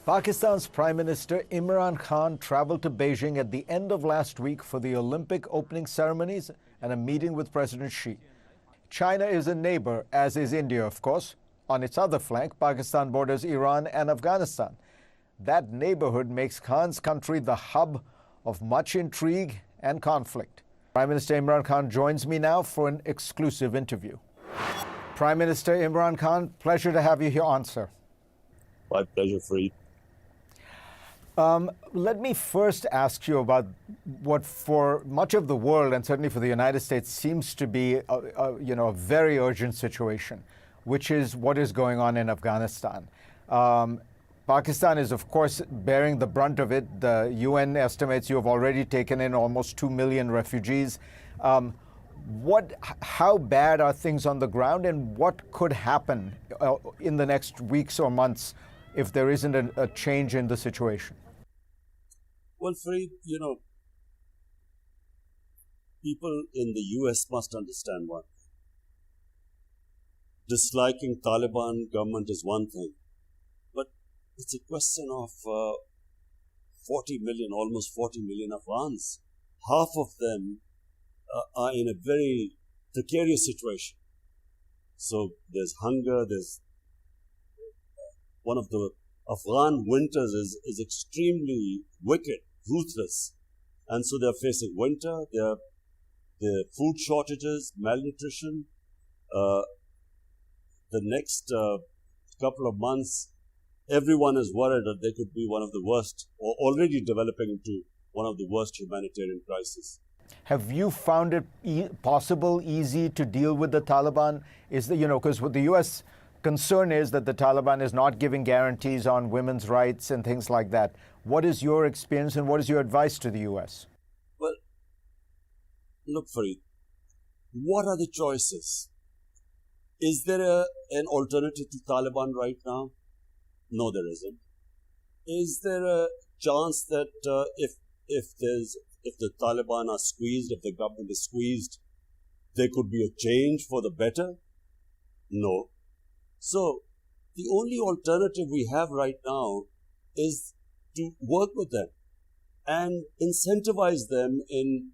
Pakistan's Prime Minister Imran Khan traveled to Beijing at the end of last week for the Olympic opening ceremonies and a meeting with President Xi. China is a neighbor, as is India, of course. On its other flank, Pakistan borders Iran and Afghanistan. That neighborhood makes Khan's country the hub of much intrigue and conflict. Prime Minister Imran Khan joins me now for an exclusive interview. Prime Minister Imran Khan, pleasure to have you here on, sir. My pleasure, Fareed. Let me first ask you about what for much of the world, and certainly for the United States, seems to be a very urgent situation, which is what is going on in Afghanistan. Pakistan is, of course, bearing the brunt of it. The UN estimates you have already taken in almost 2 million refugees. How bad are things on the ground, and what could happen in the next weeks or months if there isn't a change in the situation? Well, Fareed, people in the US must understand one thing. Disliking Taliban government is one thing, but it's a question of 40 million, almost 40 million Afghans. Half of them are in a very precarious situation. So there's hunger, there's one of the Afghan winters is extremely wicked, ruthless. And so they're facing winter, there are food shortages, malnutrition. The next couple of months, everyone is worried that they could be one of the worst, or already developing into one of the worst humanitarian crises. Have you found it easy to deal with the Taliban? Because what the U.S. concern is that the Taliban is not giving guarantees on women's rights and things like that. What is your experience and what is your advice to the U.S.? Well, look, Fareed, what are the choices? Is there an alternative to Taliban right now? No, there isn't. Is there a chance that if the Taliban are squeezed, if the government is squeezed, there could be a change for the better? No. So the only alternative we have right now is to work with them and incentivize them in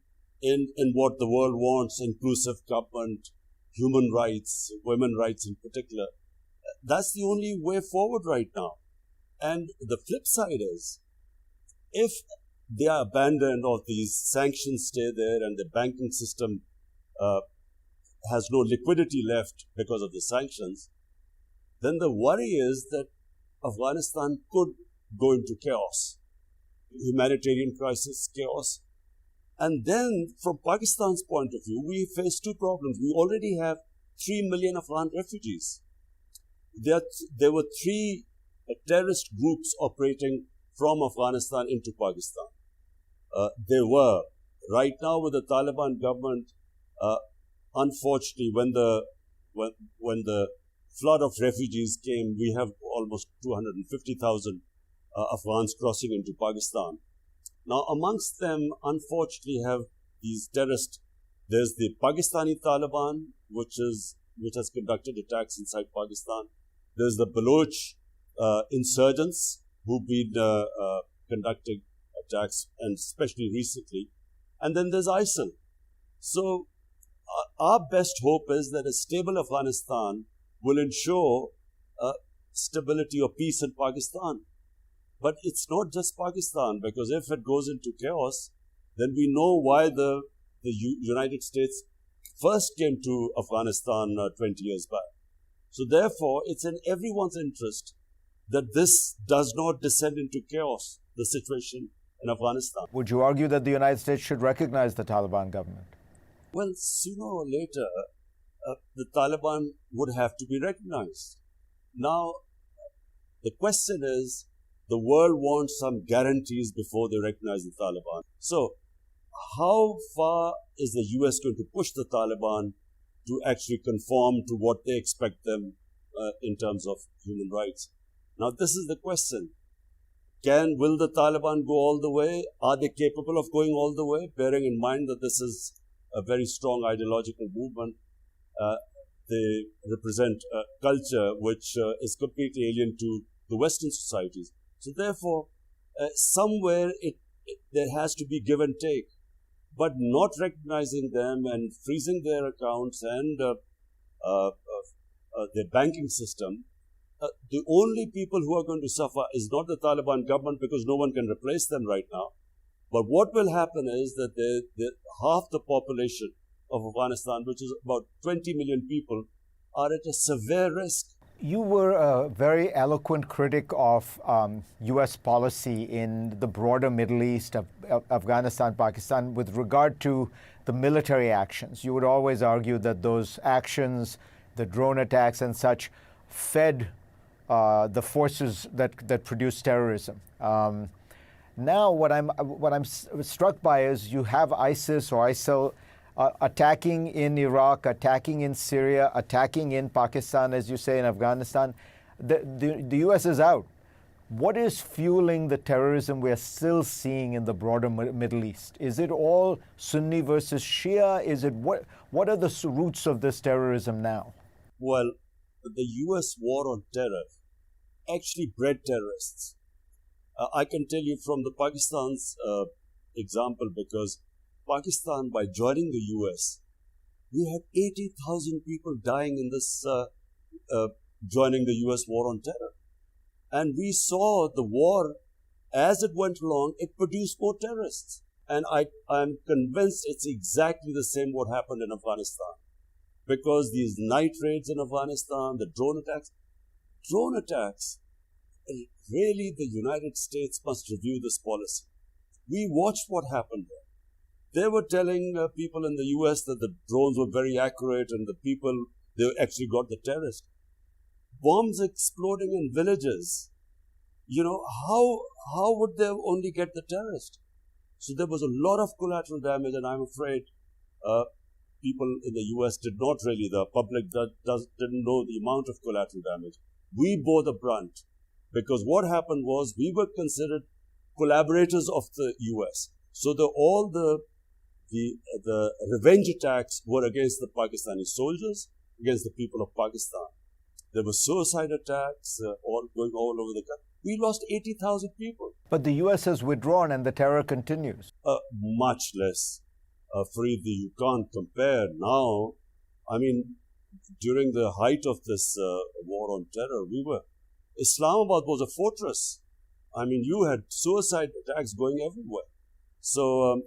what the world wants: inclusive government, human rights, women rights in particular. That's the only way forward right now. And the flip side is, if they are abandoned or these sanctions stay there and the banking system has no liquidity left because of the sanctions, then the worry is that Afghanistan could go into chaos, humanitarian crisis, chaos. And then from Pakistan's point of view, we face two problems. We already have 3 million Afghan refugees. There were three terrorist groups operating from Afghanistan into Pakistan. Right now with the Taliban government, unfortunately, when the flood of refugees came, we have almost 250,000 Afghans crossing into Pakistan. Now, amongst them, unfortunately, have these terrorists. There's the Pakistani Taliban, which has conducted attacks inside Pakistan. There's the Baloch insurgents who've been conducting attacks, and especially recently. And then there's ISIL. So our best hope is that a stable Afghanistan will ensure stability or peace in Pakistan. But it's not just Pakistan, because if it goes into chaos, then we know why the United States first came to Afghanistan 20 years back. So therefore, it's in everyone's interest that this does not descend into chaos, the situation in Afghanistan. Would you argue that the United States should recognize the Taliban government? Well, sooner or later, the Taliban would have to be recognized. Now, the question is, the world wants some guarantees before they recognize the Taliban. So, how far is the US going to push the Taliban to actually conform to what they expect them in terms of human rights? Now, this is the question. Will the Taliban go all the way? Are they capable of going all the way? Bearing in mind that this is a very strong ideological movement. They represent a culture which is completely alien to the Western societies. So therefore, somewhere there has to be give and take, but not recognizing them and freezing their accounts and their banking system. The only people who are going to suffer is not the Taliban government, because no one can replace them right now. But what will happen is that half the population of Afghanistan, which is about 20 million people, are at a severe risk. You were a very eloquent critic of U.S. policy in the broader Middle East, of Afghanistan, Pakistan, with regard to the military actions. You would always argue that those actions, the drone attacks and such, fed the forces that produce terrorism. Now, what I'm struck by is you have ISIS or ISIL attacking in Iraq, attacking in Syria, attacking in Pakistan, as you say, in Afghanistan. The U.S. is out. What is fueling the terrorism we are still seeing in the broader Middle East? Is it all Sunni versus Shia? Is it what are the roots of this terrorism now? Well, the U.S. war on terror actually bred terrorists. I can tell you from the Pakistan's example, because Pakistan, by joining the U.S., we had 80,000 people dying in this joining the U.S. war on terror. And we saw the war, as it went along, it produced more terrorists. And I'm convinced it's exactly the same what happened in Afghanistan. Because these night raids in Afghanistan, the drone attacks, really the United States must review this policy. We watched what happened there. They were telling people in the US that the drones were very accurate and they actually got the terrorists. Bombs exploding in villages. How would they only get the terrorist? So there was a lot of collateral damage, and I'm afraid people in the US did not really, the public didn't know the amount of collateral damage. We bore the brunt, because what happened was we were considered collaborators of the US. So all the revenge attacks were against the Pakistani soldiers, against the people of Pakistan. There were suicide attacks going all over the country. We lost 80,000 people. But the U.S. has withdrawn and the terror continues. Much less. Fareed, you can't compare now. I mean, during the height of this war on terror, Islamabad was a fortress. I mean, you had suicide attacks going everywhere. So,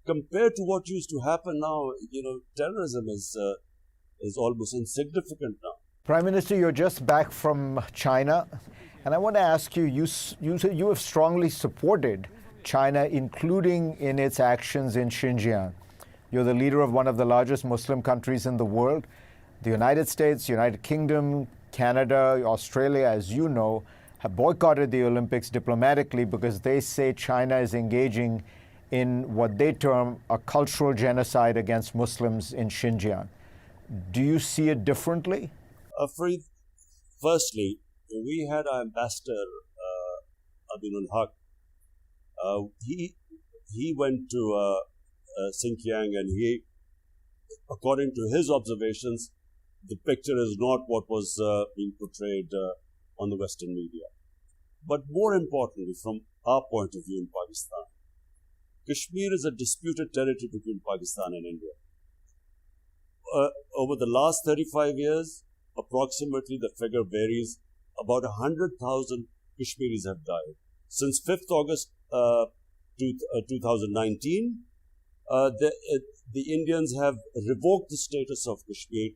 compared to what used to happen now, terrorism is almost insignificant now. Prime Minister, you're just back from China, and I want to ask you, you have strongly supported China, including in its actions in Xinjiang. You're the leader of one of the largest Muslim countries in the world. The United States, United Kingdom, Canada, Australia, as you know, have boycotted the Olympics diplomatically because they say China is engaging in what they term a cultural genocide against Muslims in Xinjiang. Do you see it differently? Fareed, firstly, we had our ambassador, Abinul Haq. He went to Xinjiang, and according to his observations, the picture is not what was being portrayed on the Western media. But more importantly, from our point of view in Pakistan, Kashmir is a disputed territory between Pakistan and India. Over the last 35 years, approximately, the figure varies, about 100,000 Kashmiris have died. Since 5th August 2019, the Indians have revoked the status of Kashmir,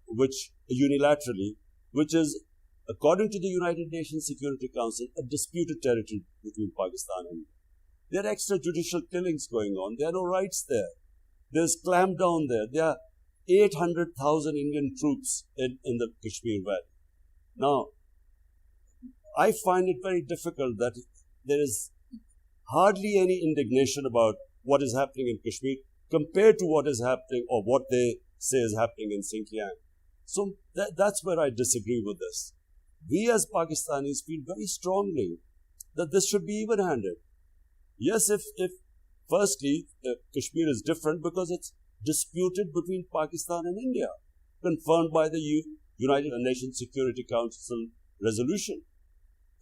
which unilaterally, which is, according to the United Nations Security Council, a disputed territory between Pakistan and India. There are extrajudicial killings going on. There are no rights there. There's clampdown there. There are 800,000 Indian troops in the Kashmir Valley. Now, I find it very difficult that there is hardly any indignation about what is happening in Kashmir compared to what is happening or what they say is happening in Xinjiang. So that's where I disagree with this. We as Pakistanis feel very strongly that this should be even-handed. Yes, if firstly, Kashmir is different because it's disputed between Pakistan and India, confirmed by the United Nations Security Council resolution.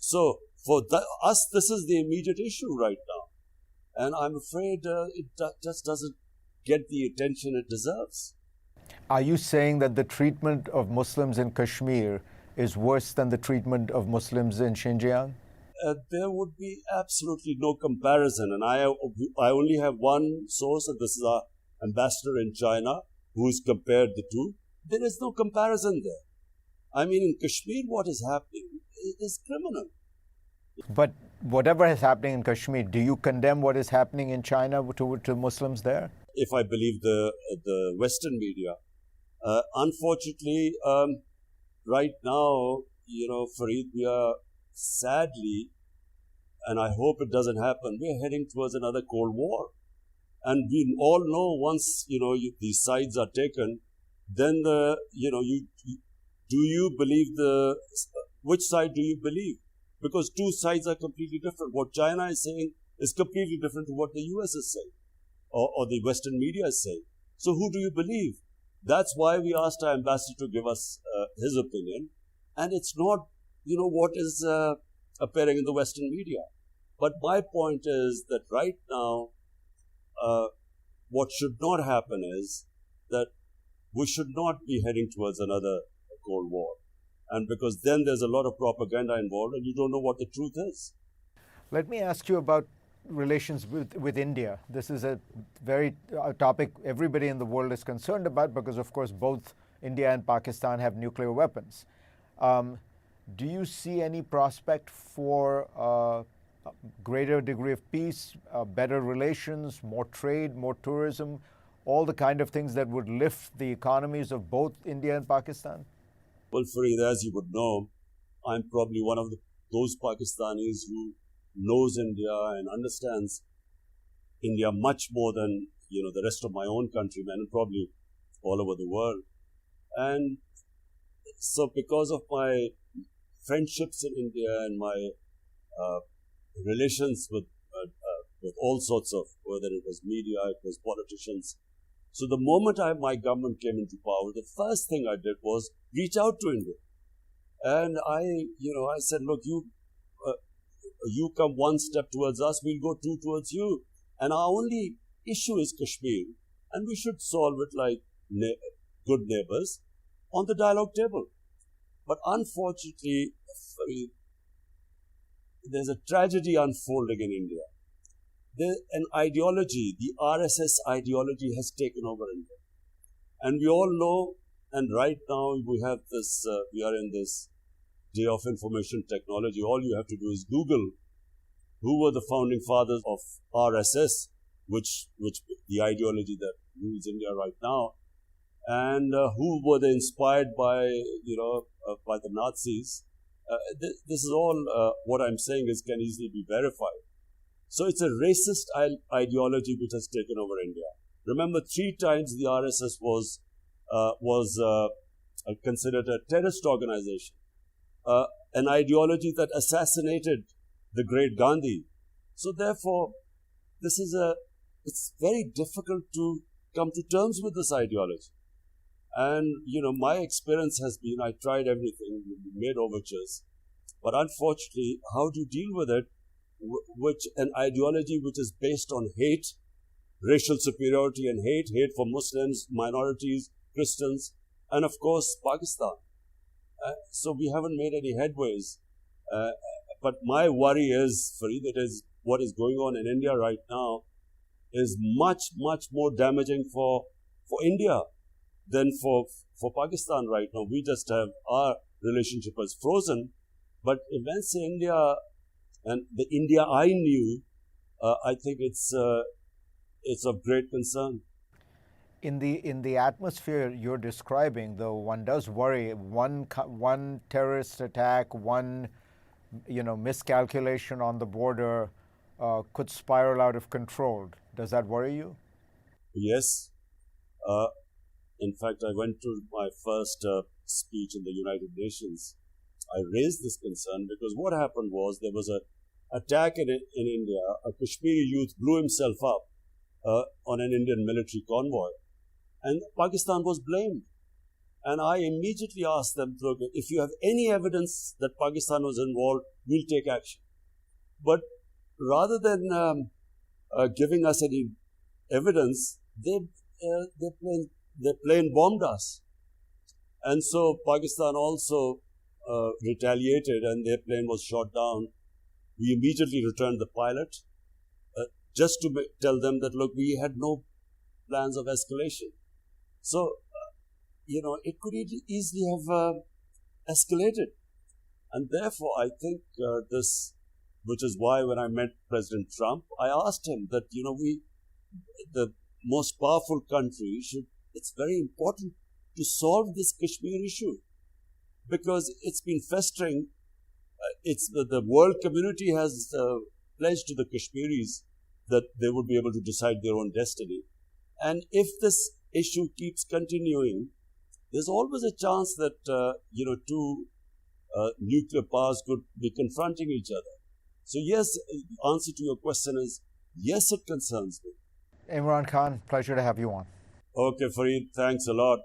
So for us, this is the immediate issue right now. And I'm afraid it just doesn't get the attention it deserves. Are you saying that the treatment of Muslims in Kashmir is worse than the treatment of Muslims in Xinjiang? There would be absolutely no comparison. And I only have one source, and this is our ambassador in China, who's compared the two. There is no comparison there. I mean, in Kashmir, what is happening is criminal. But whatever is happening in Kashmir, do you condemn what is happening in China to Muslims there? If I believe the Western media, unfortunately, right now, Fareed, we are sadly, and I hope it doesn't happen, we are heading towards another Cold War. And we all know once, these sides are taken, then do you believe which side do you believe? Because two sides are completely different. What China is saying is completely different to what the US is saying, or the Western media is saying. So who do you believe? That's why we asked our ambassador to give us his opinion. And it's not, what is appearing in the Western media. But my point is that right now, what should not happen is that we should not be heading towards another Cold War. And because then there's a lot of propaganda involved and you don't know what the truth is. Let me ask you about relations with India. This is a topic everybody in the world is concerned about because, of course, both India and Pakistan have nuclear weapons. Do you see any prospect for a greater degree of peace, better relations, more trade, more tourism, all the kind of things that would lift the economies of both India and Pakistan? Well, Fareed, as you would know, I'm probably one of those Pakistanis who knows India and understands India much more than, the rest of my own countrymen and probably all over the world. And so because of my friendships in India and my relations with all sorts of, whether it was media, it was politicians. So the moment my government came into power, the first thing I did was reach out to India. And I said, look, you come one step towards us, we'll go two towards you. And our only issue is Kashmir. And we should solve it like good neighbors on the dialogue table. But unfortunately, there's a tragedy unfolding in India. An ideology, the RSS ideology has taken over India. And we all know, and right now we have this, we are in this day of information technology. All you have to do is Google who were the founding fathers of RSS, which the ideology that rules India right now, and who were they inspired by, by the Nazis. This is all, what I'm saying can easily be verified. So it's a racist ideology which has taken over India. Remember, 3 times the RSS was considered a terrorist organization, an ideology that assassinated the great Gandhi. So therefore, it's very difficult to come to terms with this ideology. And, my experience has been, I tried everything, we made overtures, but unfortunately, how do you deal with it? An ideology which is based on hate, racial superiority and hate for Muslims, minorities, Christians, and of course, Pakistan. So we haven't made any headways. But my worry is, Fareed, what is going on in India right now is much, much more damaging for India than for Pakistan right now. We just have our relationship as frozen. But events in India and the India I knew, I think it's of great concern. In the atmosphere you're describing, though, one does worry. One terrorist attack, one miscalculation on the border could spiral out of control. Does that worry you? Yes. In fact, I went to my first speech in the United Nations. I raised this concern because what happened was there was an attack in India. A Kashmiri youth blew himself up on an Indian military convoy. And Pakistan was blamed. And I immediately asked them, look, if you have any evidence that Pakistan was involved, we'll take action. But rather than giving us any evidence, they plane bombed us. And so Pakistan also retaliated and their plane was shot down. We immediately returned the pilot just to tell them that, look, we had no plans of escalation. So, it could easily have escalated. And therefore, I think this, which is why when I met President Trump, I asked him that, the most powerful country it's very important to solve this Kashmir issue because it's been festering. The world community has pledged to the Kashmiris that they would be able to decide their own destiny. And if this issue keeps continuing, there's always a chance that, two nuclear powers could be confronting each other. So yes, answer to your question is, yes, it concerns me. Imran Khan, pleasure to have you on. Okay, Fareed, thanks a lot.